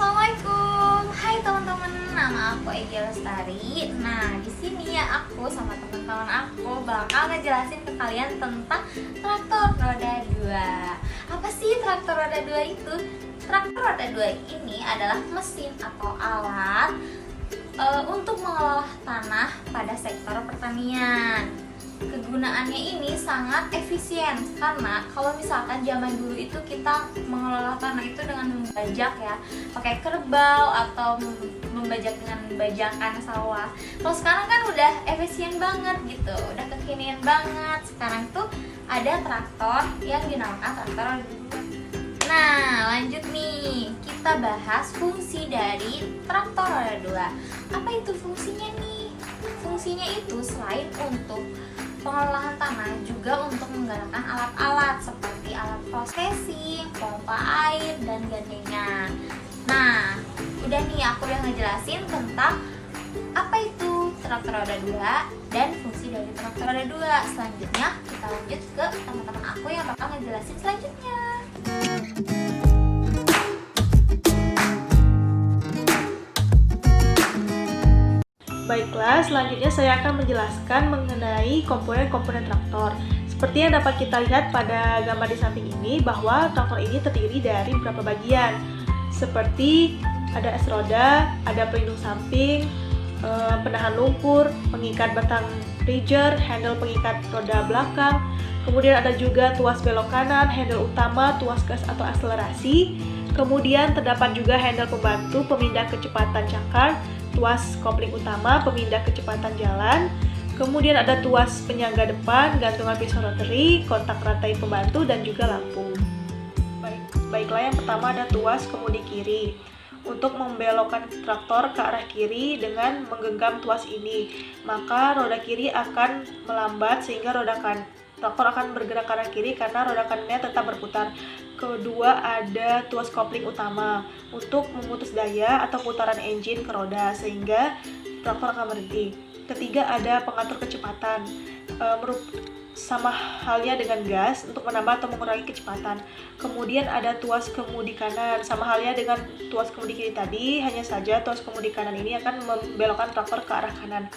Assalamualaikum, hai teman-teman, nama aku Egy Lestari. Nah, di sini ya aku sama teman-teman aku bakal ngejelasin ke kalian tentang traktor roda 2. Apa sih traktor roda 2 itu? Traktor roda 2 ini adalah mesin atau alat untuk mengolah tanah pada sektor pertanian. Kegunaannya ini sangat efisien karena kalau misalkan zaman dulu itu kita mengelola tanah itu dengan membajak ya, pakai kerbau atau membajak dengan bajakan sawah. Kalau sekarang kan udah efisien banget gitu, udah kekinian banget. Sekarang tuh ada traktor yang dinamakan traktor roda 2. Nah, lanjut nih, kita bahas fungsi dari traktor roda 2. Apa itu fungsinya nih? Fungsinya itu selain untuk pengolahan tanah juga untuk menggerakkan alat-alat seperti alat processing, pompa air, dan gandengan. Nah, udah nih aku udah ngejelasin tentang apa itu traktor roda 2 dan fungsi dari traktor roda 2. Selanjutnya kita lanjut ke teman-teman aku yang bakal ngejelasin selanjutnya. Baiklah, selanjutnya saya akan menjelaskan mengenai komponen-komponen traktor. Seperti yang dapat kita lihat pada gambar di samping ini, bahwa traktor ini terdiri dari beberapa bagian. Seperti ada es roda, ada pelindung samping, penahan lumpur, pengikat batang riger, handle pengikat roda belakang, kemudian ada juga tuas belok kanan, handle utama, tuas gas atau akselerasi, kemudian terdapat juga handle pembantu pemindah kecepatan cakar, tuas kopling utama pemindah kecepatan jalan, kemudian ada tuas penyangga depan, gantungan piston rotary, kontak rantai pembantu, dan juga lampu. Baiklah, yang pertama ada tuas kemudi kiri. Untuk membelokkan traktor ke arah kiri dengan menggenggam tuas ini, maka roda kiri akan melambat sehingga traktor akan bergerak ke arah kiri karena roda kanannya tetap berputar. Kedua, ada tuas kopling utama untuk memutus daya atau putaran engine ke roda sehingga traktor akan berhenti. Ketiga, ada pengatur kecepatan, sama halnya dengan gas untuk menambah atau mengurangi kecepatan. Kemudian ada tuas kemudi kanan, sama halnya dengan tuas kemudi kiri tadi, hanya saja tuas kemudi kanan ini akan membelokkan traktor ke arah kanan.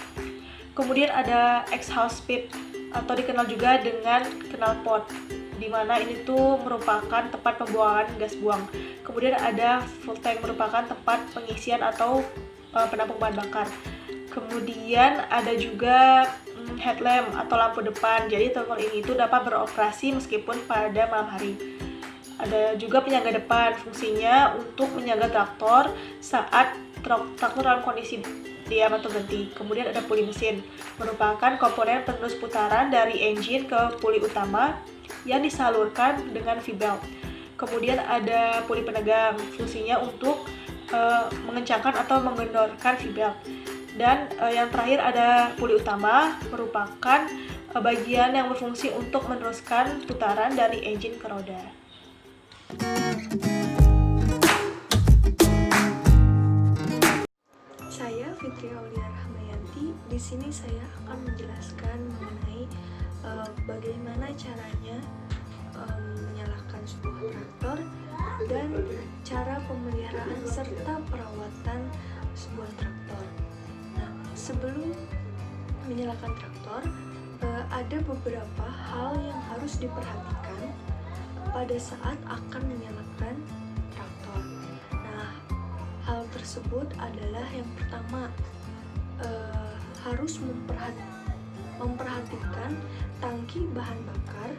Kemudian ada exhaust pipe atau dikenal juga dengan knalpot, di mana ini tuh merupakan tempat pembuangan gas buang. Kemudian ada fuel tank, merupakan tempat pengisian atau penampung bahan bakar. Kemudian ada juga headlamp atau lampu depan. Jadi traktor ini itu dapat beroperasi meskipun pada malam hari. Ada juga penyangga depan, fungsinya untuk menjaga traktor saat traktor dalam kondisi diam atau berhenti. Kemudian ada puli mesin, merupakan komponen penerus putaran dari engine ke puli utama yang disalurkan dengan V-belt. Kemudian ada puli penegang, fungsinya untuk mengencangkan atau mengendorkan V-belt. Dan yang terakhir ada puli utama, merupakan bagian yang berfungsi untuk meneruskan putaran dari engine ke roda. Saya Fitri Aulia Rahmayanti. Di sini saya akan menjelaskan mengenai bagaimana caranya menyalakan sebuah traktor dan cara pemeliharaan serta perawatan sebuah traktor. Nah, sebelum menyalakan traktor, ada beberapa hal yang harus diperhatikan pada saat akan menyalakan traktor. Nah, hal tersebut adalah yang pertama, harus memperhatikan tangki bahan bakar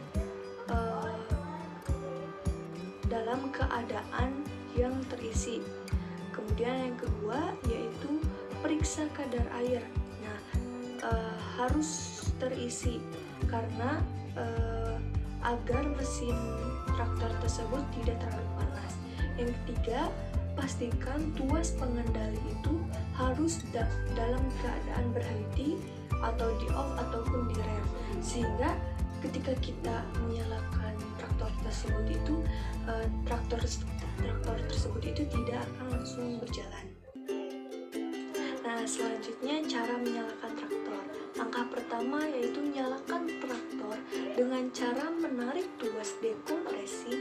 dalam keadaan yang terisi. Kemudian yang kedua yaitu periksa kadar air. Nah, harus terisi karena agar mesin traktor tersebut tidak terlalu panas. Yang ketiga, pastikan tuas pengendali itu harus dalam keadaan berhenti atau di off ataupun di rem, sehingga ketika kita menyalakan traktor tersebut itu traktor tersebut itu tidak akan langsung berjalan. Nah, selanjutnya cara menyalakan traktor. Langkah pertama yaitu nyalakan traktor dengan cara menarik tuas dekompresi,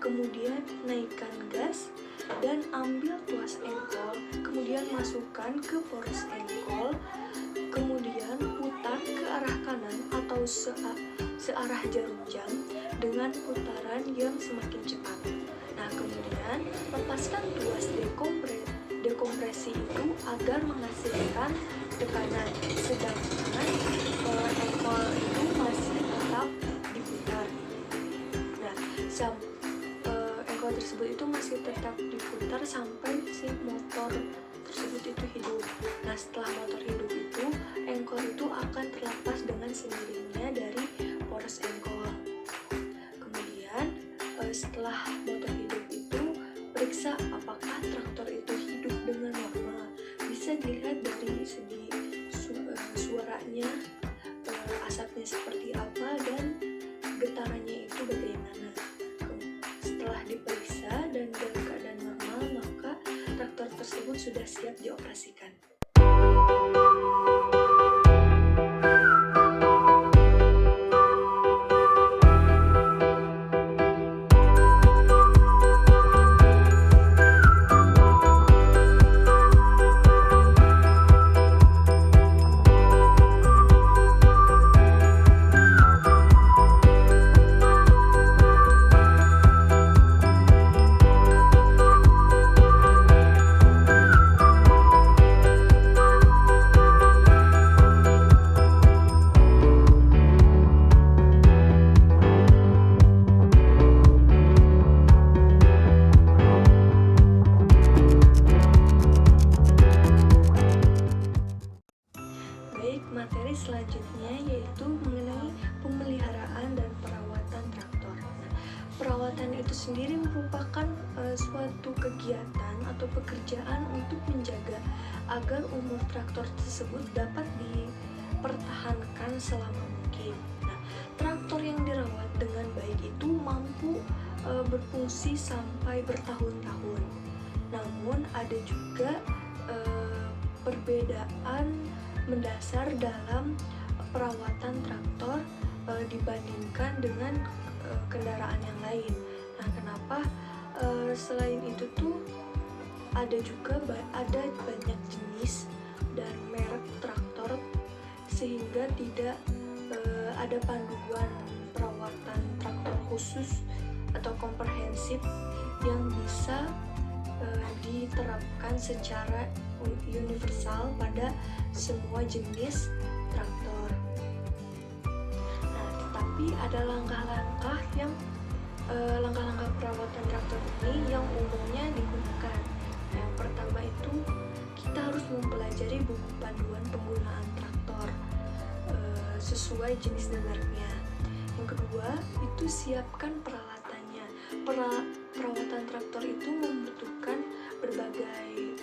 kemudian naikkan gas, dan ambil tuas engkol, kemudian masukkan ke poros engkol, kemudian putar ke arah kanan atau searah jarum jam dengan putaran yang semakin cepat. Nah, kemudian lepaskan tuas dekompresi itu agar menghasilkan tekanan, sedangkan engkol itu masih tetap diputar. Nah, engkol tersebut itu masih tetap diputar sampai si motor tersebut itu hidup. Nah, setelah motor hidup itu, engkol itu akan terlepas dengan sendirinya dari poros engkol. Kemudian setelah motor hidup itu, periksa apakah traktor itu hidup dengan normal. Bisa dilihat dari segi suaranya, asapnya seperti apa, dan getarannya itu bagaimana. Setelah diperiksa dan dalam keadaan normal, maka traktor tersebut sudah siap dioperasikan. Materi selanjutnya yaitu mengenai pemeliharaan dan perawatan traktor. Perawatan itu sendiri merupakan suatu kegiatan atau pekerjaan untuk menjaga agar umur traktor tersebut dapat dipertahankan selama mungkin. Nah, traktor yang dirawat dengan baik itu mampu berfungsi sampai bertahun-tahun. Namun ada juga perbedaan mendasar dalam perawatan traktor dibandingkan dengan kendaraan yang lain. Nah, kenapa? Selain itu tuh ada banyak jenis dan merek traktor, sehingga tidak ada panduan perawatan traktor khusus atau komprehensif yang bisa diterapkan secara universal pada semua jenis traktor. Nah, tetapi ada langkah-langkah perawatan traktor ini yang umumnya digunakan. Yang pertama itu kita harus mempelajari buku panduan penggunaan traktor sesuai jenis dan mereknya. Yang kedua itu siapkan peralatannya. Perawatan traktor itu membutuhkan berbagai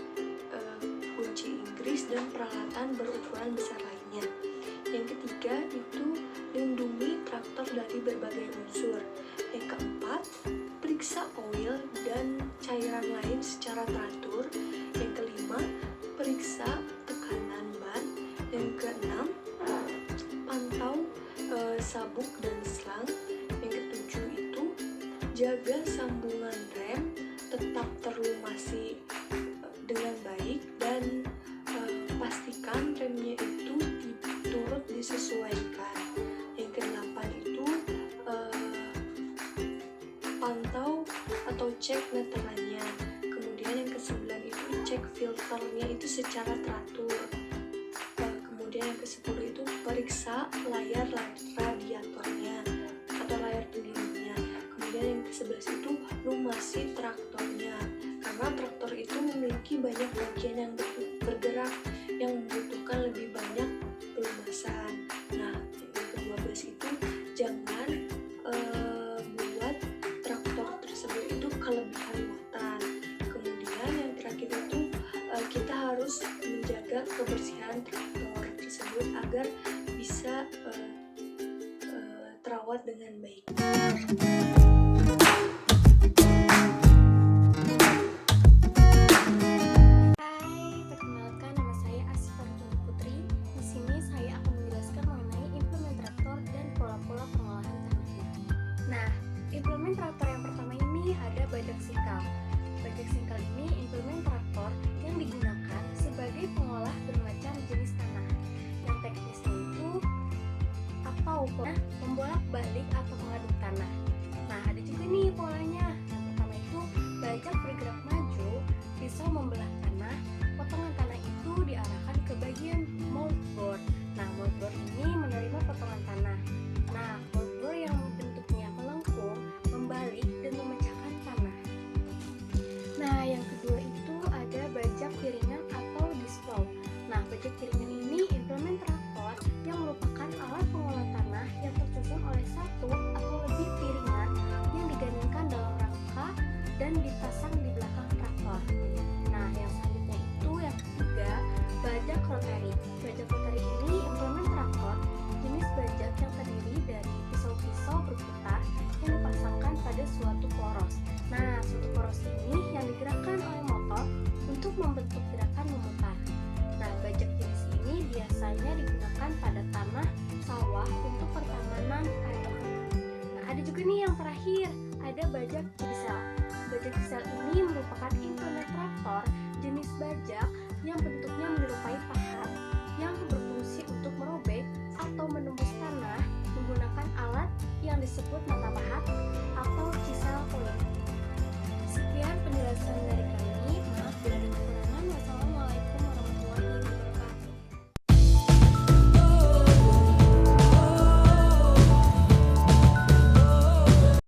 kunci Inggris dan peralatan berukuran besar lainnya. Yang ketiga itu lindungi traktor dari berbagai unsur. Yang keempat, periksa oil dan cairan lain secara teratur. Yang kelima, periksa tekanan ban. Yang keenam, pantau sabuk dan selang. Yang ketujuh itu jaga sambungan rem tetap terlumasi dengan baik, dan pastikan remnya itu turut disesuaikan. Yang kedelapan itu pantau atau cek meterannya. Kemudian yang kesembilan itu cek filternya itu secara teratur. Kemudian yang kesepuluh itu periksa layar radiatornya atau layar pendingnya. Kemudian yang ke-11 itu lumasi traktornya, karena traktor itu memiliki banyak bagian yang bergerak yang membutuhkan lebih banyak pelumasan. Nah, yang ke-12 itu jangan buat traktor tersebut itu kelebihan muatan. Kemudian yang terakhir itu kita harus menjaga kebersihan traktor tersebut agar bisa terawat dengan baik. Implemen traktor yang pertama ini ada bajak singkal. Bajak singkal dan dipasang di belakang traktor. Nah, yang selanjutnya itu yang ketiga, bajak rotary. Bajak rotary ini implement traktor jenis bajak yang terdiri dari pisau-pisau berputar yang dipasangkan pada suatu poros. Nah, suatu poros ini yang digerakkan oleh motor untuk membentuk gerakan memutar. Nah, bajak jenis ini biasanya digunakan pada tanah sawah untuk pertamanan padi. Nah, ada juga nih yang terakhir, ada bajak diesel. Bajak diesel ini merupakan implement traktor jenis bajak yang bentuknya menyerupai pahat yang berfungsi untuk merobek atau menembus tanah menggunakan alat yang disebut mata